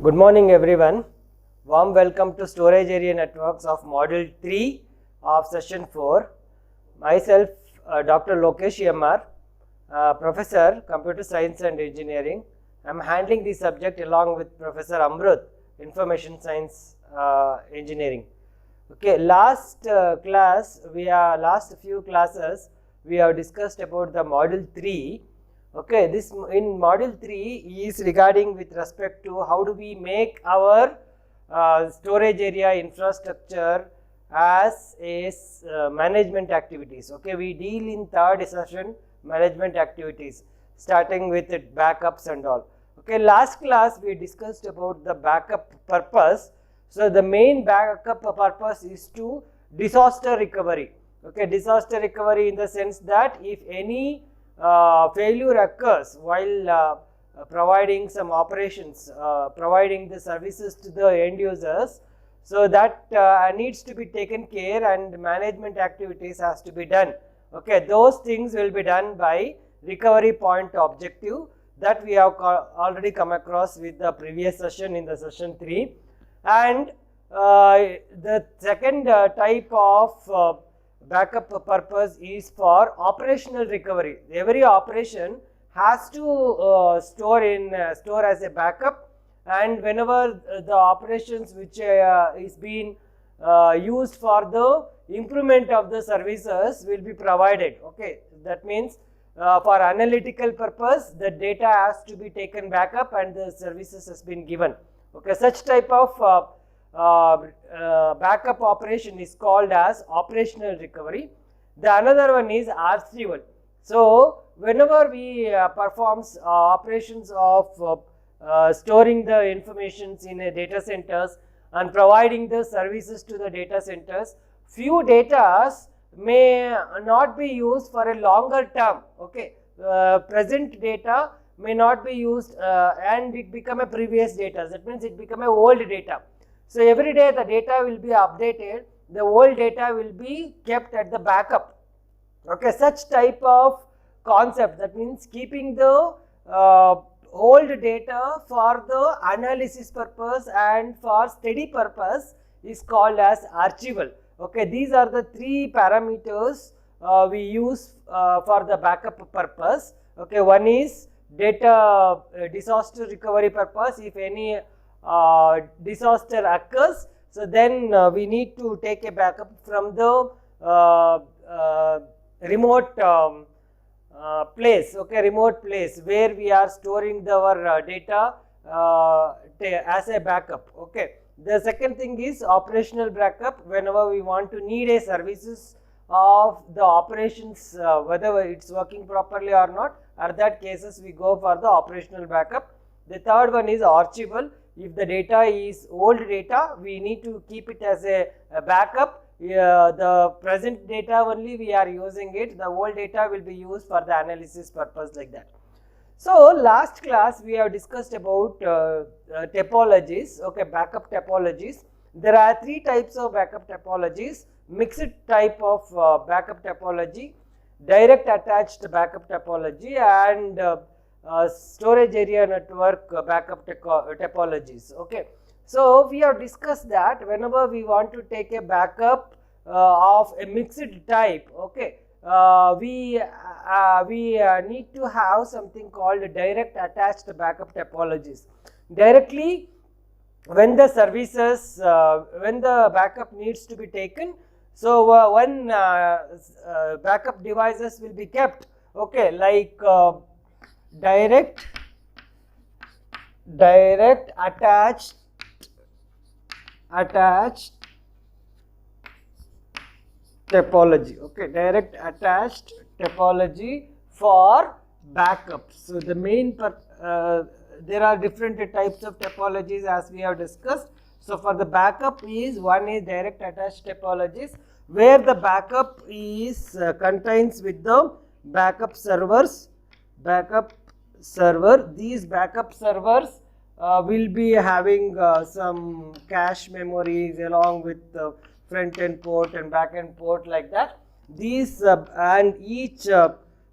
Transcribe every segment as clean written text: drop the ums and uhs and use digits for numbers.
Good morning everyone. Warm welcome to Storage Area Networks of Module 3 of Session 4. Myself Dr. Lokesh MR, Professor Computer Science and Engineering. I am handling the subject along with Professor Amrut, Information Science Engineering. Okay, last few classes we have discussed about the Module 3. Okay, this in Module 3 is regarding with respect to how do we make our storage area infrastructure as a management activities. Okay, we deal in third session management activities starting with backups and all. Okay, last class we discussed about the backup purpose. So the main backup purpose is to disaster recovery. Okay, disaster recovery in the sense that if any failure occurs while providing some operations, providing the services to the end users, so that needs to be taken care and management activities has to be done. Okay, those things will be done by recovery point objective that we have already come across with the previous session in the session 3. And the second type of backup purpose is for operational recovery. Every operation has to store as a backup, and whenever the operations which is being used for the improvement of the services will be provided. Okay, that means for analytical purpose the data has to be taken backup and the services has been given. Okay, such type of backup operation is called as operational recovery. The another one is archival. So whenever we performs operations of storing the informations in a data centers and providing the services to the data centers, few data may not be used for a longer term. Okay, present data may not be used and it become a previous data. That means it become a old data. So every day the data will be updated, the old data will be kept at the backup. Okay, such type of concept, that means keeping the old data for the analysis purpose and for study purpose is called as archival. Okay, these are the three parameters we use for the backup purpose. Okay, one is data disaster recovery purpose. If any disaster occurs, so then we need to take a backup from the remote place. Okay, remote place where we are storing our data as a backup. Okay, the second thing is operational backup. Whenever we want to need a services of the operations, whether it's working properly or not, at that cases we go for the operational backup. The third one is archival. If the data is old data, we need to keep it as a backup. The present data only we are using it, the old data will be used for the analysis purpose, like that. So last class we have discussed about topologies. Okay, backup topologies. There are three types of backup topologies: mixed type of backup topology, direct attached backup topology, and storage area network backup topologies. Okay, so we have discussed that whenever we want to take a backup of a mixed type, okay, we need to have something called direct attached backup topologies. Directly, when the services, when the backup needs to be taken, so when backup devices will be kept, okay, like direct attached topology. Okay, direct attached topology for backup. So the main there are different types of topologies as we have discussed. So for the backup is one is direct attached topologies, where the backup is contains with the backup servers. These backup servers will be having some cache memories along with front end port and back end port, like that. These and each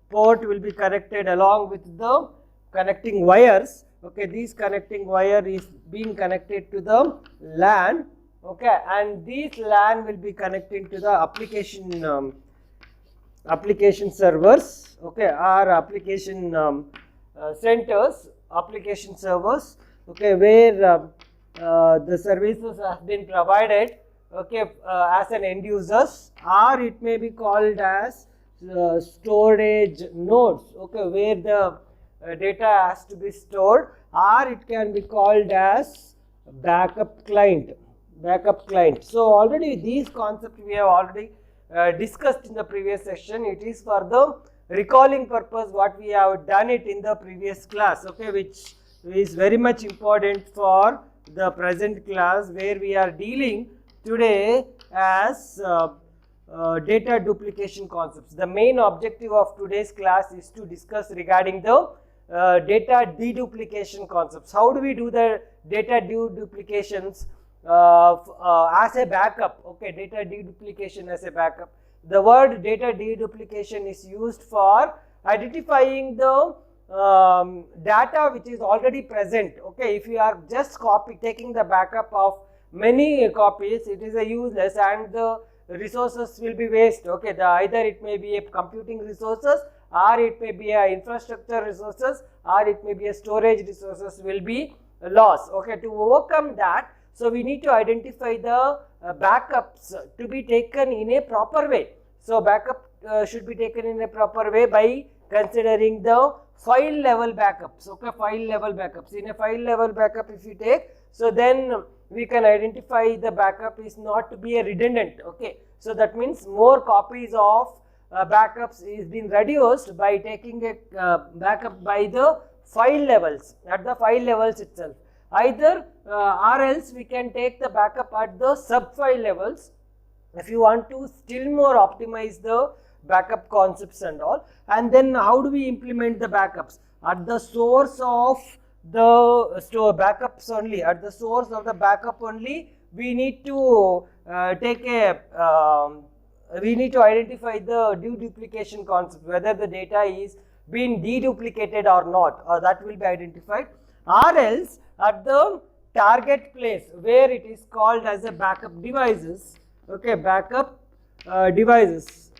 port will be connected along with the connecting wires Okay, this connecting wire is being connected to the LAN. Okay, and this LAN will be connecting to the application servers. Okay, or application centers, application servers. Okay, where the services have been provided. Okay, as an end users, or it may be called as storage nodes. Okay, where the data has to be stored, or it can be called as backup client. So already these concepts we have already discussed in the previous session. It is for the recalling purpose what we have done it in the previous class. Okay, which is very much important for the present class, where we are dealing today as data duplication concepts. The main objective of today's class is to discuss regarding the data deduplication concepts. How do we do the data deduplications as a backup? Okay, data deduplication as a backup. The word data deduplication is used for identifying the data which is already present. Okay, if you are just taking the backup of many copies, it is a useless and the resources will be waste. Okay, either it may be a computing resources, or it may be a infrastructure resources, or it may be a storage resources will be lost. Okay, to overcome that, so we need to identify the backups to be taken in a proper way. So backup should be taken in a proper way by considering the file level backups. Okay, file level backups. In a file level backup, if you take, so then we can identify the backup is not to be a redundant. Okay, so that means more copies of backups is being reduced by taking a backup by the file levels, at the file levels itself. Either or else we can take the backup at the sub file levels if you want to still more optimize the backup concepts and all. And then how do we implement the backups? At the source of the backups only, at the source of the backup only, we need to we need to identify the deduplication concept, whether the data is being deduplicated or not, or that will be identified. Or else at the target place where it is called as a backup devices. Okay, backup devices.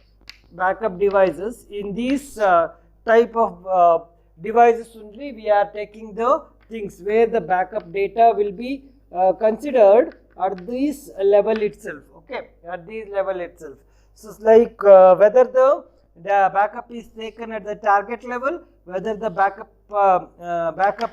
In these type of devices only we are taking the things where the backup data will be considered at this level itself. Okay, at this level itself. So it's like whether the backup is taken at the target level, whether the backup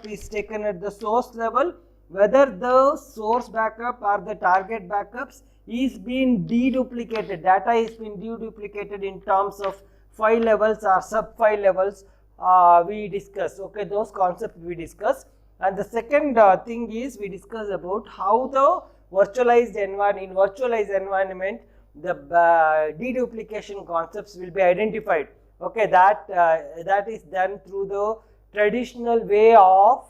is taken at the source level, whether the source backup or the target backups is being deduplicated, data is being deduplicated in terms of file levels or sub file levels, we discuss. Okay, those concepts we discuss. And the second thing is we discuss about how the virtualized environment, the deduplication concepts will be identified. Okay, that is done through the traditional way of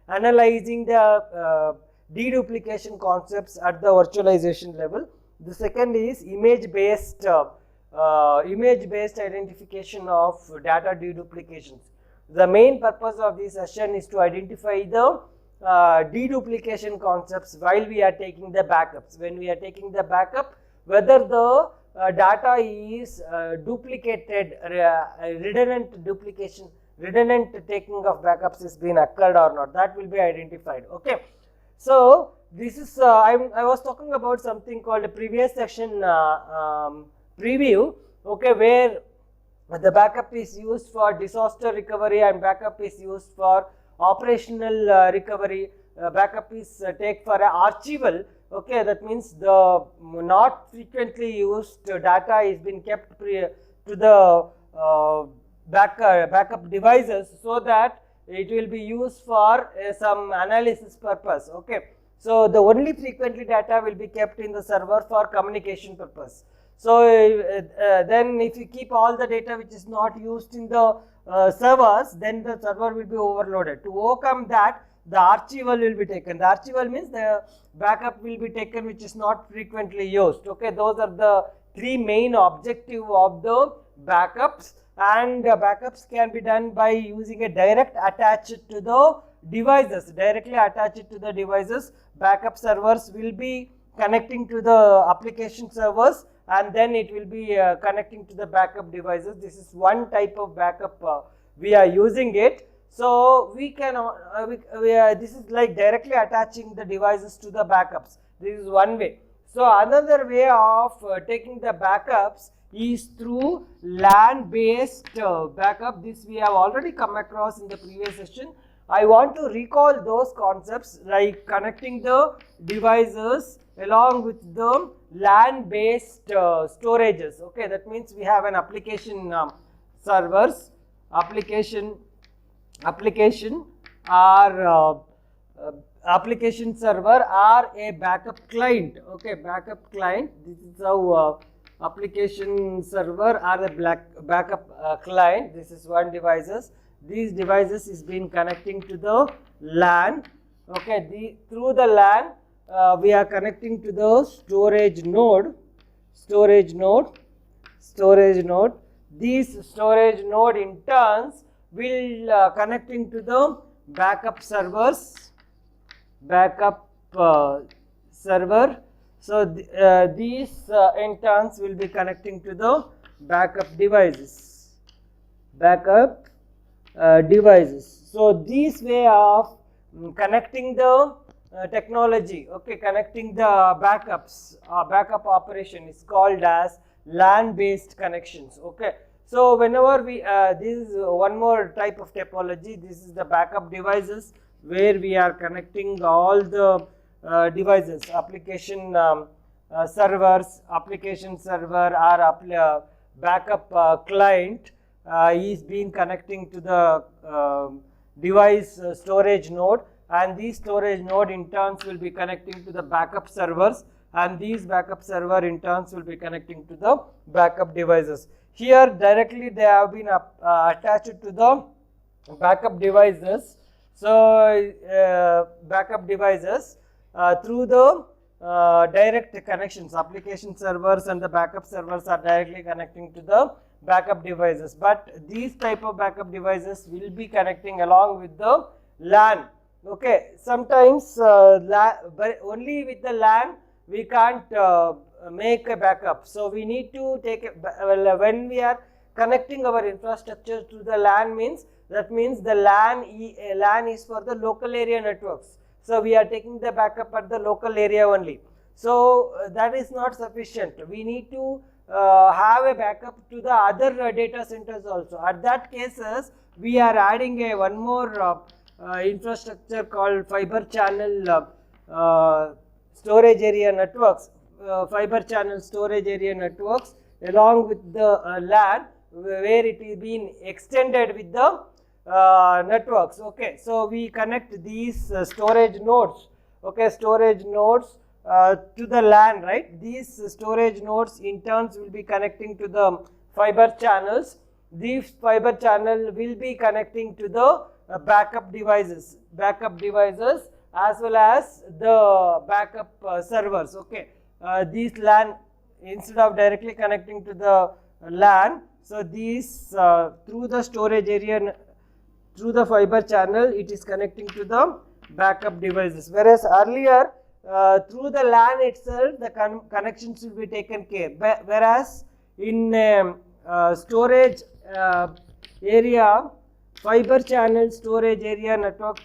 analyzing the deduplication concepts at the virtualization level. The second is image based identification of data deduplications. The main purpose of this session is to identify the deduplication concepts while we are taking the backups. When we are taking the backup, whether the data is duplicated, redundant taking of backups is being occurred or not, that will be identified. Okay, so this is I was talking about something called a previous section preview. Okay, where the backup is used for disaster recovery and backup is used for operational recovery. Backup is take for archival. Okay, that means the not frequently used data is being kept to the backup devices, so that it will be used for some analysis purpose. Okay, so the only frequently data will be kept in the server for communication purpose. So then if you keep all the data which is not used in the servers, then the server will be overloaded. To overcome that, the archival will be taken. The archival means the backup will be taken which is not frequently used. Okay, those are the three main objectives of the backups. and backups can be done by using a direct attach to the devices, directly attach it to the devices. Backup servers will be connecting to the application servers, and then it will be connecting to the backup devices. This is one type of backup we are using it. So we can this is like directly attaching the devices to the backups. This is one way. So another way of taking the backups is through LAN based backup. This we have already come across in the previous session. I want to recall those concepts like connecting the devices along with the LAN based storages. Okay, that means we have an application servers, application server or a backup client. Okay, backup client. This is how application server or a backup client. This is one devices. These devices is being connecting to the LAN. Okay, through the LAN we are connecting to the storage node. These storage node in turns will connecting to the backup servers, server. So these in turns will be connecting to the backup devices. So this way of connecting the technology, okay, connecting the backups, backup operation is called as LAN based connections. Okay, so whenever we this is one more type of topology. This is the backup devices where we are connecting all the devices, application servers, application server or backup client is being connecting to the device storage node, and these storage node in turns will be connecting to the backup servers, and these backup server in turns will be connecting to the backup devices. Here directly they have been attached to the backup devices. So backup devices through the direct connections, application servers and the backup servers are directly connecting to the backup devices, but these type of backup devices will be connecting along with the LAN. Okay, sometimes but only with the LAN we can't make a backup. So we need to take when we are connecting our infrastructure to the LAN that means the LAN is for the local area networks. So we are taking the backup at the local area only. So that is not sufficient. We need to have a backup to the other data centers also. At that cases, we are adding one more infrastructure called fiber channel storage area networks. Fiber channel storage area networks along with the LAN, where it is being extended with the networks. Okay, so we connect these storage nodes. Okay, storage nodes to the LAN, right? These storage nodes in turns will be connecting to the fiber channels. These fiber channel will be connecting to the backup devices as well as the backup servers. Okay, these LAN, instead of directly connecting to the LAN, so these through the storage area, through the fiber channel, it is connecting to the backup devices, whereas earlier through the LAN itself the connections will be taken care, whereas in storage area, fiber channel storage area network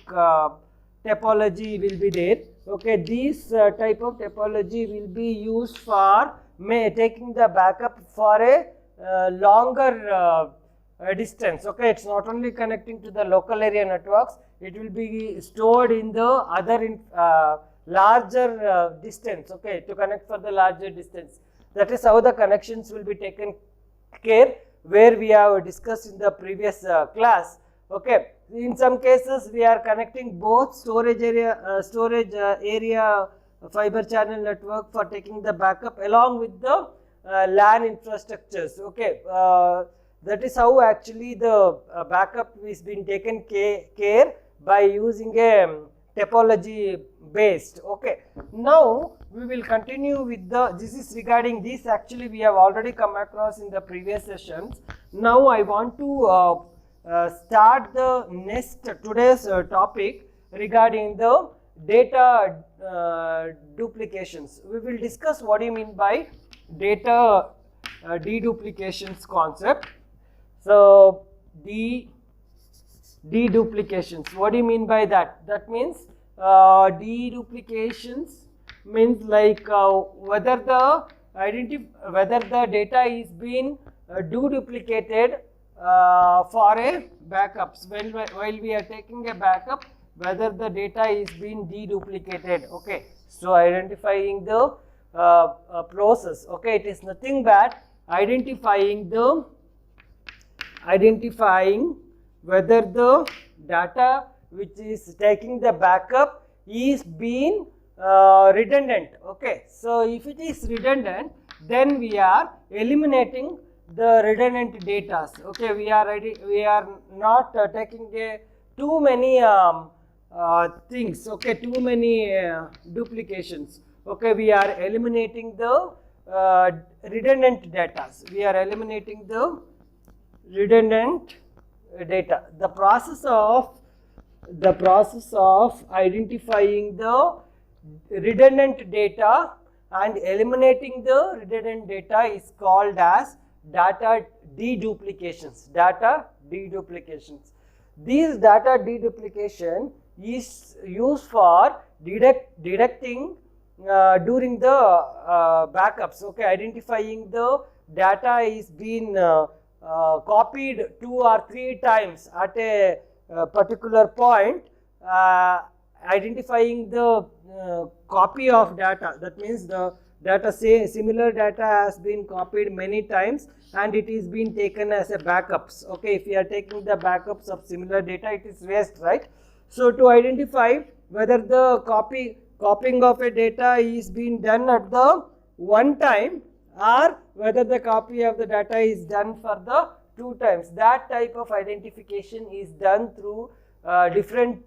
topology will be there. Okay, this type of topology will be used for taking the backup for a longer distance. Okay, it's not only connecting to the local area networks, it will be stored in the other larger distance. Okay, to connect for the larger distance. That is how the connections will be taken care, where we have discussed in the previous class. Okay, in some cases we are connecting both storage area fiber channel network for taking the backup along with the LAN infrastructures. Okay, that is how actually the backup is being taken care by using a topology based. Okay, now we will continue with this is regarding this. Actually we have already come across in the previous sessions. Now I want to start the today's topic regarding the data duplications. We will discuss what do you mean by data deduplications concept. So deduplications, what do you mean by that? That means deduplications means like whether the data is being duplicated for a backups. While we are taking a backup, whether the data is being deduplicated. Okay, so identifying the process. Okay, it is nothing but identifying whether the data which is taking the backup is being redundant. Okay, so if it is redundant, then we are eliminating the redundant data. Okay, we are not taking too many things. Okay, too many duplications. Okay, we are eliminating the redundant data. We are eliminating the redundant data. The process of identifying the redundant data and eliminating the redundant data is called as data deduplications. These data deduplication is used for deducting during the backups. Okay, identifying the data is being copied 2 or 3 times at a particular point, identifying the copy of data. That means the data, similar data has been copied many times and it is being taken as a backups. Okay, if we are taking the backups of similar data, it is waste, right? So to identify whether the copying of a data is being done at the one time or whether the copy of the data is done for the 2 times, that type of identification is done through different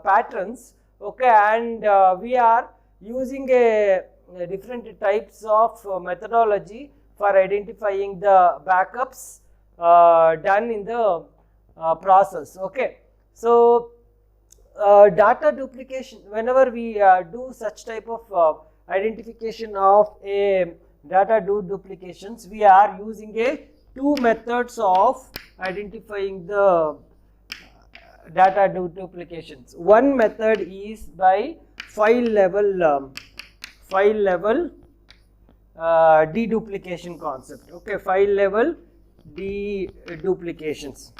patterns. Okay, and we are using different types of methodology for identifying the backups done in the process. Okay, so data duplication, whenever we do such type of identification of a data duplications, we are using 2 methods of identifying the data duplications. One method is by file level deduplication concept. Okay, file level deduplications.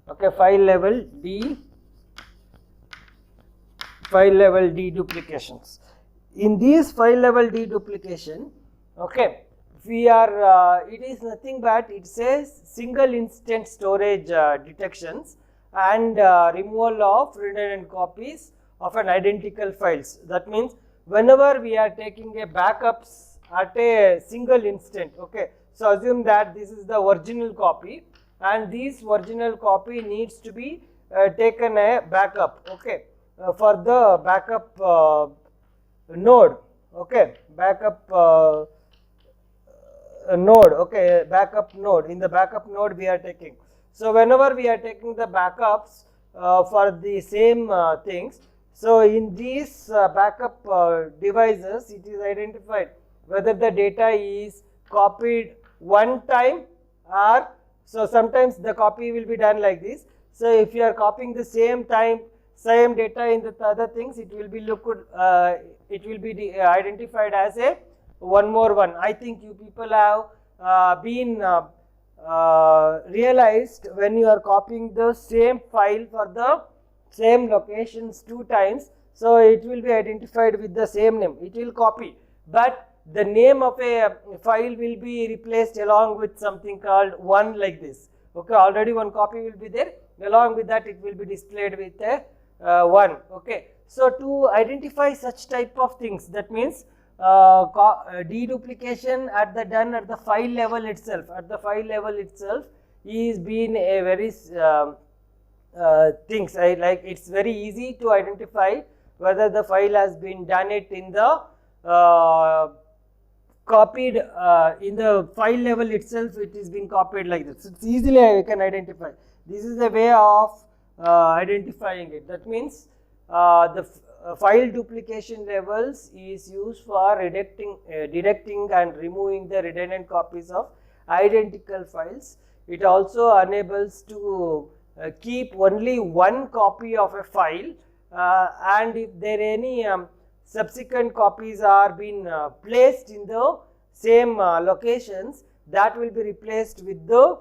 Okay, file level deduplications. In these file level deduplication, okay, we are it is nothing but it says single instant storage detections and removal of redundant copies of an identical files. That means whenever we are taking a backups at a single instant. Okay, so assume that this is the original copy and this original copy needs to be taken a backup. Okay, for the backup node. Okay, backup node. Okay, backup node. In the backup node we are taking. So whenever we are taking the backups for the same things, so in these backup devices, it is identified whether the data is copied one time or, so sometimes the copy will be done like this. So if you are copying the same data in the other things, it will be identified as a one more one. I think you people have been realized when you are copying the same file for the same locations 2 times, so it will be identified with the same name. It will copy, but the name of a file will be replaced along with something called one like this. Okay, already one copy will be there, along with that it will be displayed with a one. Okay, so to identify such type of things, that means deduplication done at the file level itself. At the file level itself is been a very things. Like it's very easy to identify whether the file has been done it in the copied in the file level itself, it is being copied like this. It's easily I can identify. This is a way of identifying it. That means the file duplication levels is used for detecting and removing the redundant copies of identical files. It also enables to keep only one copy of a file, and if there any subsequent copies are being placed in the same locations, that will be replaced with the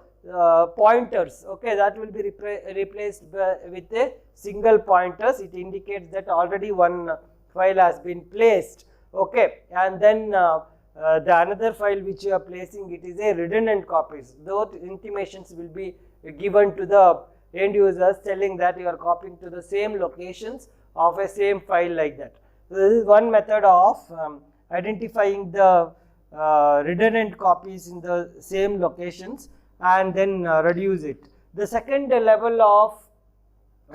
pointers. Okay, that will be replaced with a single pointers. It indicates that already one file has been placed. Okay, and then the another file which you are placing, it is a redundant copies. Those intimations will be given to the end users, telling that you are copying to the same locations of a same file, like that. So this is one method of identifying the redundant copies in the same locations and then reduce it. The second level of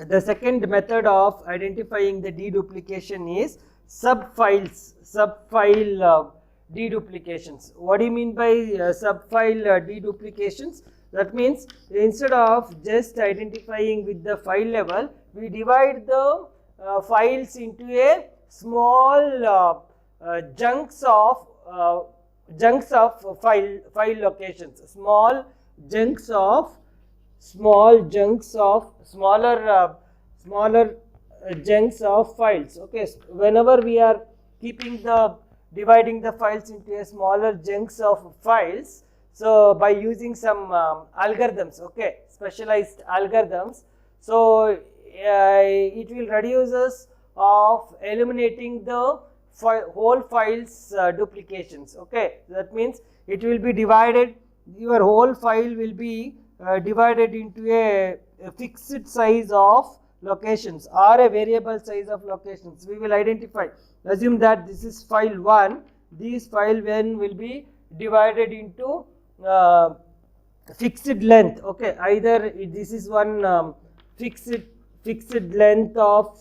the second method of identifying the deduplication is subfile deduplications. What do you mean by subfile deduplications? That means instead of just identifying with the file level, we divide the files into a small chunks of file locations, smaller chunks of files. Okay, whenever we are dividing the files into a smaller chunks of files, so by using some algorithms, okay, specialized algorithms, so it will reduce us of eliminating the whole files duplications. Okay, that means it will be divided, your whole file will be divided into a fixed size of locations or a variable size of locations. We will identify, assume that this is file 1, this file 1 will be divided into fixed length. Okay, either this is one fixed length of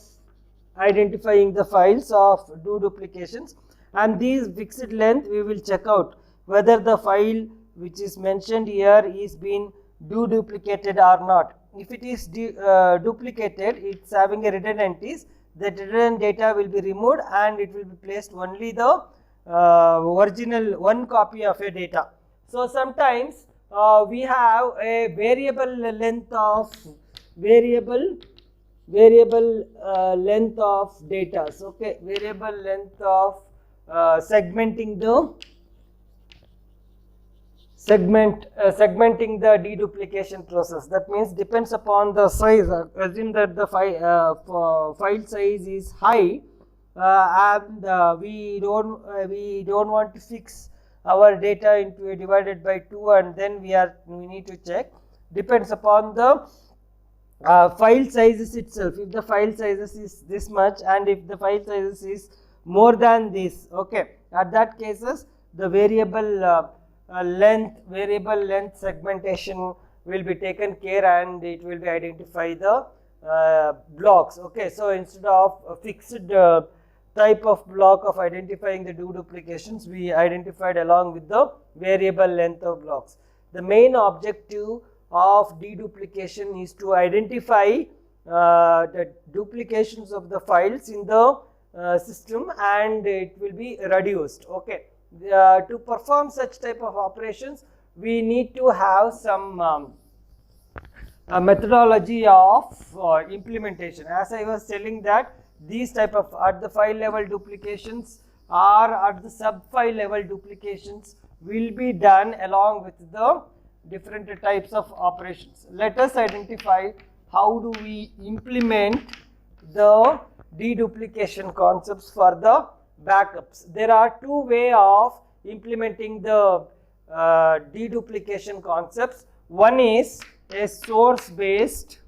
identifying the files of duplications, and these fixed length we will check out whether the file which is mentioned here is being duplicated or not. If it is duplicated, it's having a redundancies, the redundant data will be removed and it will be placed only the original one copy of a data. So sometimes we have a variable length of data. So, okay, variable length of segmenting the deduplication process. That means depends upon the size. Assume that the file size is high, and we don't want to fix our data into a divided by 2, and then we need to check. Depends upon the file sizes itself. If the file sizes is this much and if the file sizes is more than this, okay, at that cases the variable length segmentation will be taken care and it will be identify the blocks. Okay, so instead of a fixed type of block of identifying the duplications, we identified along with the variable length of blocks. The main objective of deduplication is to identify the duplications of the files in the system, and it will be reduced. Okay, to perform such type of operations, we need to have some methodology of implementation. As I was telling that these type of at the file level duplications or at the sub file level duplications will be done along with the different types of operations. Let us identify how do we implement the deduplication concepts for the backups. There are two ways of implementing the deduplication concepts. One is a source based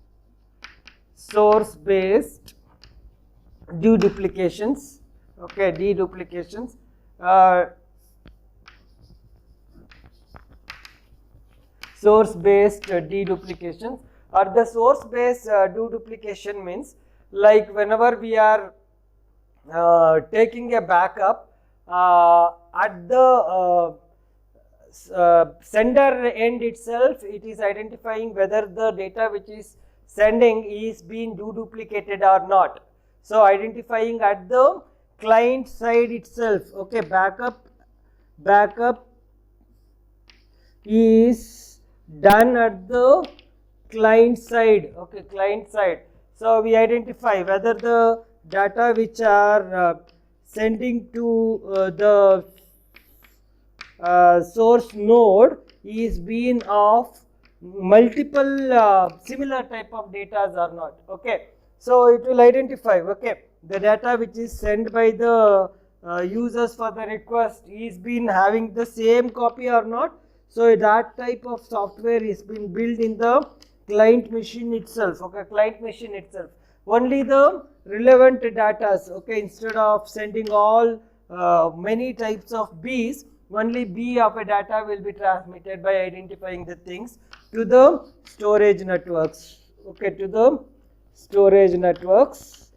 deduplications. Okay, deduplications. Source based deduplications, or the source based deduplication means, like whenever we are taking a backup at the sender end itself, it is identifying whether the data which is sending is being duplicated or not. So identifying at the client side itself. Okay, backup is done at the client side. Okay, client side. So we identify whether the data which are sending to the source node is being of multiple similar type of data or not. Okay, so it will identify, okay, the data which is sent by the users for the request is been having the same copy or not. So that type of software is been built in the client machine itself. Okay, client machine itself, only the relevant data. Okay, instead of sending all many types of B's, only B of a data will be transmitted by identifying the things to the storage networks. Okay, to the storage networks,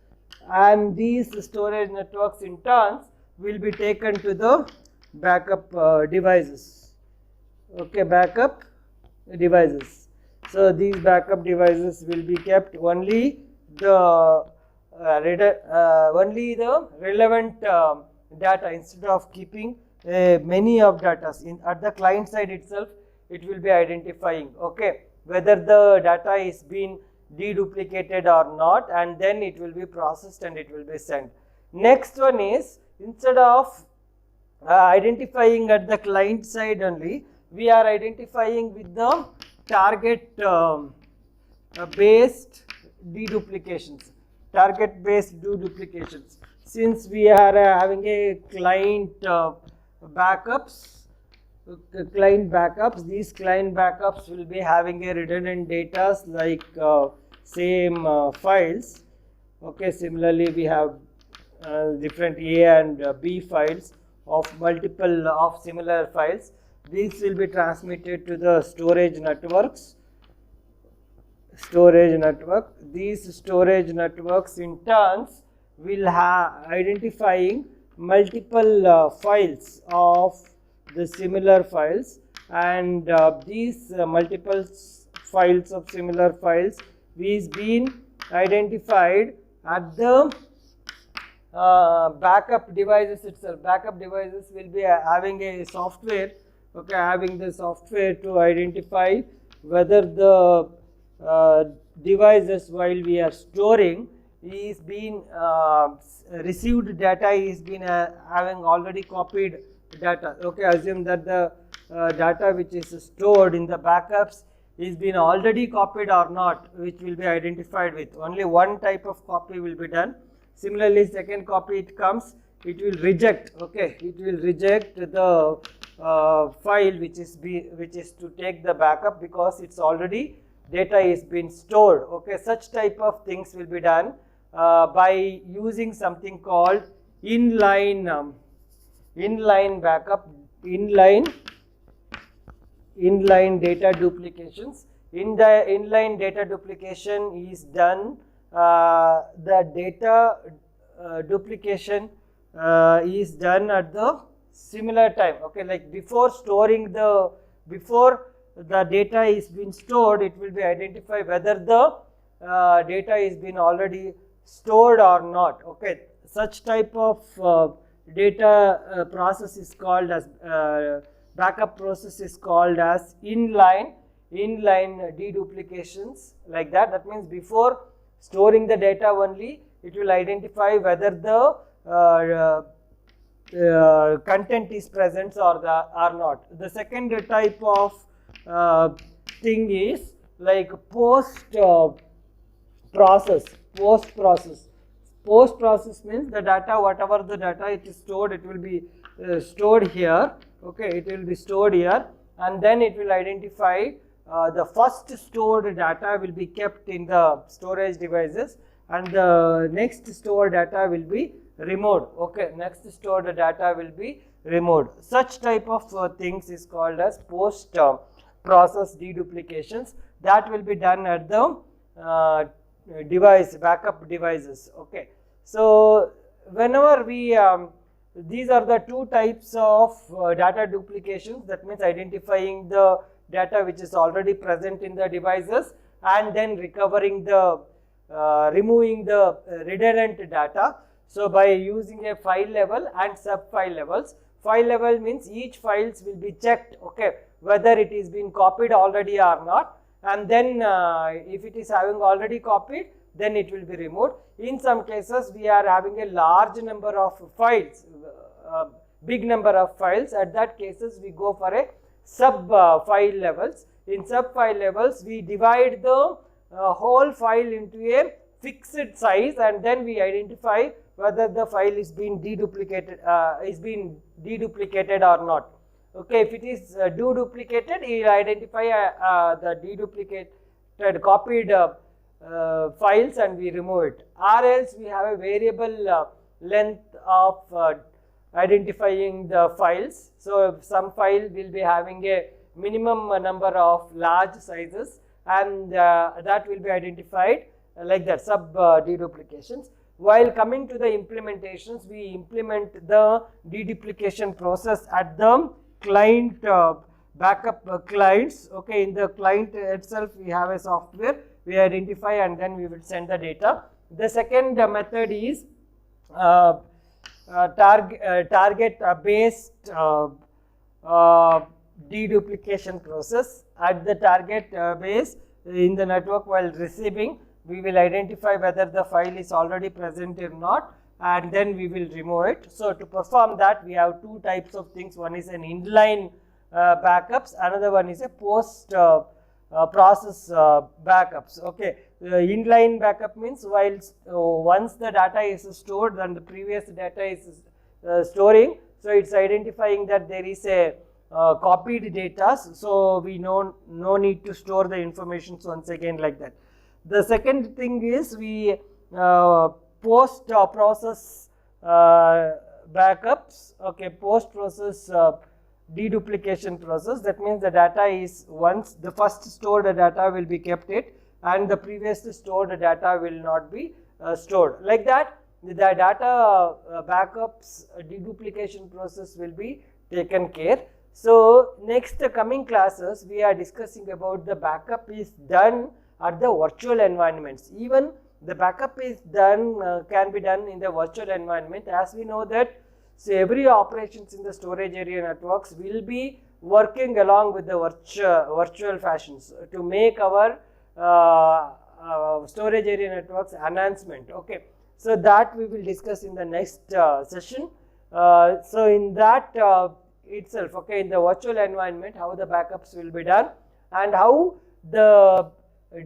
and these storage networks in turn will be taken to the backup devices. Okay, backup devices. So these backup devices will be kept only the relevant data, instead of keeping many of data. At the client side itself, it will be identifying, okay, whether the data is being deduplicated or not, and then it will be processed and it will be sent. Next one is, instead of identifying at the client side only, we are identifying with the target based deduplications. Target based deduplications. Since we are having a client backups, these client backups will be having a redundant data like same files. Okay, similarly we have different A and B files of multiple of similar files. These will be transmitted to the storage networks. These storage networks in turns will have identifying multiple files of the similar files, and these multiple files of similar files is being identified at the backup devices itself. Backup devices will be having a software, okay, having the software to identify whether the devices while we are storing is being received data is been having already copied data. Okay, assume that the data which is stored in the backups is been already copied or not, which will be identified with only one type of copy will be done. Similarly, second copy it comes, it will reject. Okay, it will reject the file which is to take the backup, because it's already data is been stored. Okay, such type of things will be done by using something called inline backup, inline data duplications. In the inline data duplication is done, the data duplication is done at the similar time. Okay, like before the data is being stored, it will be identify whether the data is been already stored or not. Okay, such type of data process is called as backup process is called as inline deduplications, like that. That means before storing the data only, it will identify whether the content is present or not. The second type of thing is like post process. Post process means the data, whatever the data it is stored, it will be stored here. Okay, it will be stored here, and then it will identify the first stored data will be kept in the storage devices, and the next stored data will be removed. Okay, next stored data will be removed. Such type of things is called as post process deduplications. That will be done at the backup devices. Okay, so whenever we these are the two types of data duplications. That means identifying the data which is already present in the devices and then recovering the removing the redundant data. So by using a file level and sub file levels. File level means each files will be checked, okay, whether it is been copied already or not, and then if it is having already copied, then it will be removed. In some cases we are having a large number of files, big number of files. At that cases we go for a sub file levels. In sub file levels we divide the whole file into a fixed size, and then we identify whether the file is being deduplicated or not. Okay, if it is deduplicated, it will identify the deduplicated copied files and we remove it, or else we have a variable length of identifying the files. So some file will be having a minimum number of large sizes, and that will be identified like that, sub deduplications. While coming to the implementations, we implement the deduplication process at the client backup clients. Okay, in the client itself we have a software, we identify and then we will send the data. The second method is target based deduplication process. At the target base in the network, while receiving, we will identify whether the file is already present or not, and then we will remove it. So to perform that, we have two types of things. One is an inline backups, another one is a post process backups. Okay, inline backup means while once the data is stored and the previous data is storing, so it's identifying that there is a copied data, so we no need to store the information once again like that. The second thing is we post process backups. Okay, post process deduplication process. That means the data is, once the first stored data will be kept it, and the previously stored data will not be stored. Like that, the data backups deduplication process will be taken care. So next coming classes we are discussing about the backup is done at the virtual environments. Even the backup is done can be done in the virtual environment, as we know that. So every operations in the storage area networks will be working along with the virtual fashions to make our storage area networks enhancement. Okay, so that we will discuss in the next session. So in that itself, okay, in the virtual environment, how the backups will be done and how the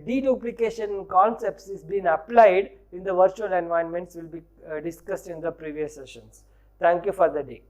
deduplication concepts is being applied in the virtual environments will be discussed in the previous sessions. Thank you for the day.